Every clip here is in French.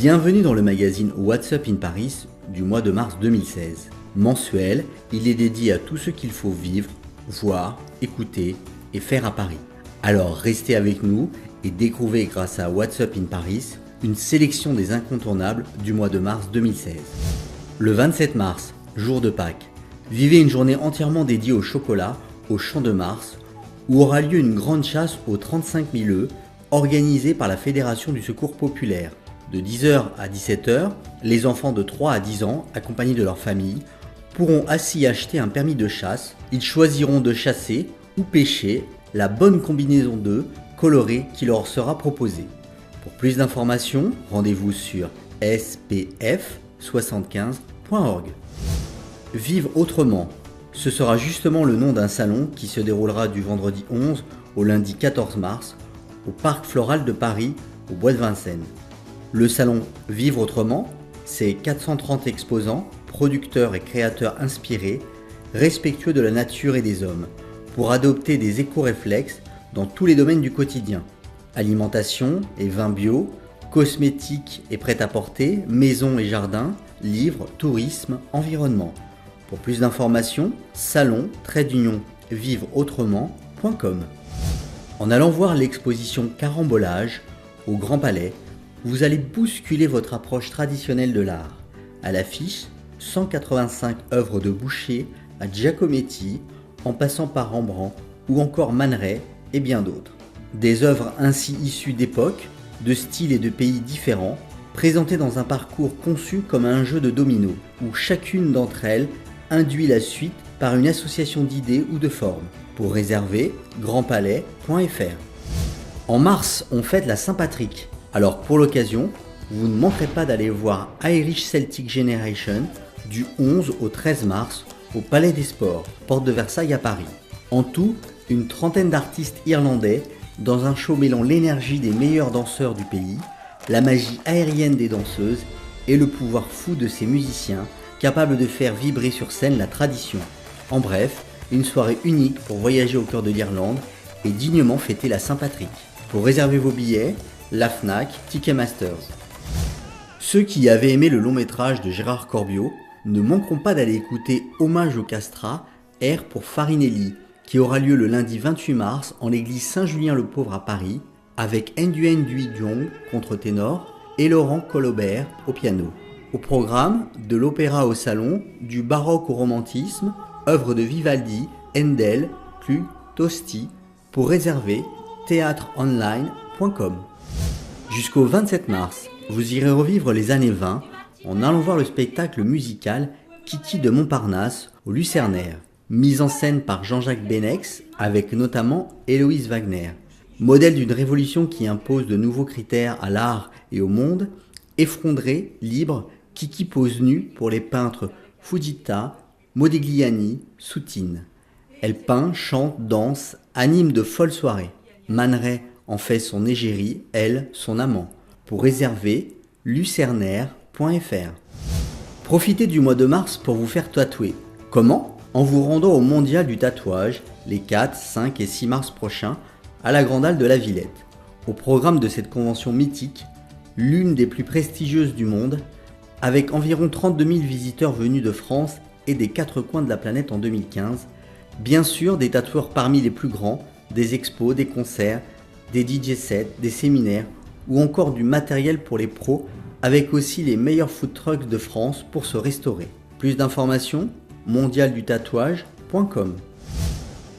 Bienvenue dans le magazine What's Up in Paris du mois de mars 2016. Mensuel, il est dédié à tout ce qu'il faut vivre, voir, écouter et faire à Paris. Alors restez avec nous et découvrez grâce à What's Up in Paris une sélection des incontournables du mois de mars 2016. Le 27 mars, jour de Pâques, vivez une journée entièrement dédiée au chocolat au Champ de Mars où aura lieu une grande chasse aux 35 000 œufs organisée par la Fédération du Secours Populaire. De 10h à 17h, les enfants de 3 à 10 ans, accompagnés de leur famille, pourront ainsi acheter un permis de chasse. Ils choisiront de chasser ou pêcher la bonne combinaison d'œufs colorés qui leur sera proposée. Pour plus d'informations, rendez-vous sur spf75.org. Vive autrement, ce sera justement le nom d'un salon qui se déroulera du vendredi 11 au lundi 14 mars au Parc Floral de Paris, au Bois de Vincennes. Le salon Vivre Autrement, c'est 430 exposants, producteurs et créateurs inspirés, respectueux de la nature et des hommes, pour adopter des éco-réflexes dans tous les domaines du quotidien. Alimentation et vins bio, cosmétiques et prêt-à-porter, maisons et jardins, livres, tourisme, environnement. Pour plus d'informations, salon-vivreautrement.com. En allant voir l'exposition Carambolage au Grand Palais, vous allez bousculer votre approche traditionnelle de l'art. À l'affiche, 185 œuvres de Boucher à Giacometti, en passant par Rembrandt ou encore Man Ray et bien d'autres. Des œuvres ainsi issues d'époques, de styles et de pays différents, présentées dans un parcours conçu comme un jeu de dominos, où chacune d'entre elles induit la suite par une association d'idées ou de formes. Pour réserver, grandpalais.fr. En mars, on fête la Saint-Patrick. Alors pour l'occasion, vous ne manquerez pas d'aller voir Irish Celtic Generation du 11 au 13 mars au Palais des Sports, porte de Versailles à Paris. En tout, une trentaine d'artistes irlandais dans un show mêlant l'énergie des meilleurs danseurs du pays, la magie aérienne des danseuses et le pouvoir fou de ces musiciens capables de faire vibrer sur scène la tradition. En bref, une soirée unique pour voyager au cœur de l'Irlande et dignement fêter la Saint-Patrick. Pour réserver vos billets, la Fnac, Ticketmasters. Ceux qui avaient aimé le long métrage de Gérard Corbiot ne manqueront pas d'aller écouter Hommage au Castrat, R pour Farinelli, qui aura lieu le lundi 28 mars en l'église Saint-Julien-le-Pauvre à Paris, avec Nduen Duy-Diong contre-ténor et Laurent Colobert au piano. Au programme, de l'opéra au salon, du baroque au romantisme, œuvres de Vivaldi, Handel, Kluge, Tosti. Pour réserver, théâtreonline.com. Jusqu'au 27 mars, vous irez revivre les années 20 en allant voir le spectacle musical Kiki de Montparnasse au Lucernaire, mise en scène par Jean-Jacques Benex avec notamment Héloïse Wagner. Modèle d'une révolution qui impose de nouveaux critères à l'art et au monde, effondrée, libre, Kiki pose nue pour les peintres Fujita, Modigliani, Soutine. Elle peint, chante, danse, anime de folles soirées. Man Ray en fait son égérie, elle, son amant. Pour réserver, lucernaire.fr. Profitez du mois de mars pour vous faire tatouer. Comment ? En vous rendant au Mondial du tatouage les 4, 5 et 6 mars prochains à la Grande Halle de la Villette. Au programme de cette convention mythique, l'une des plus prestigieuses du monde, avec environ 32 000 visiteurs venus de France et des 4 coins de la planète en 2015, bien sûr des tatoueurs parmi les plus grands, des expos, des concerts, des DJ sets, des séminaires ou encore du matériel pour les pros avec aussi les meilleurs food trucks de France pour se restaurer. Plus d'informations, mondialdutatouage.com.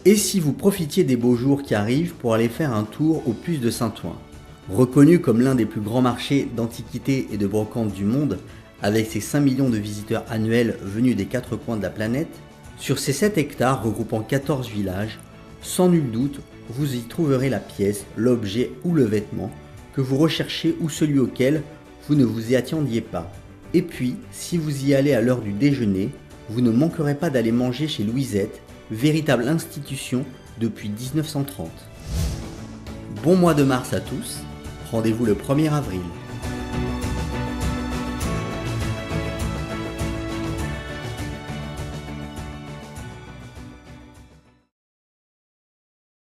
Et si vous profitiez des beaux jours qui arrivent pour aller faire un tour au Puce de Saint-Ouen, reconnu comme l'un des plus grands marchés d'antiquités et de brocantes du monde, avec ses 5 millions de visiteurs annuels venus des 4 coins de la planète, sur ces 7 hectares regroupant 14 villages, sans nul doute, vous y trouverez la pièce, l'objet ou le vêtement que vous recherchez ou celui auquel vous ne vous y attendiez pas. Et puis, si vous y allez à l'heure du déjeuner, vous ne manquerez pas d'aller manger chez Louisette, véritable institution depuis 1930. Bon mois de mars à tous, rendez-vous le 1er avril.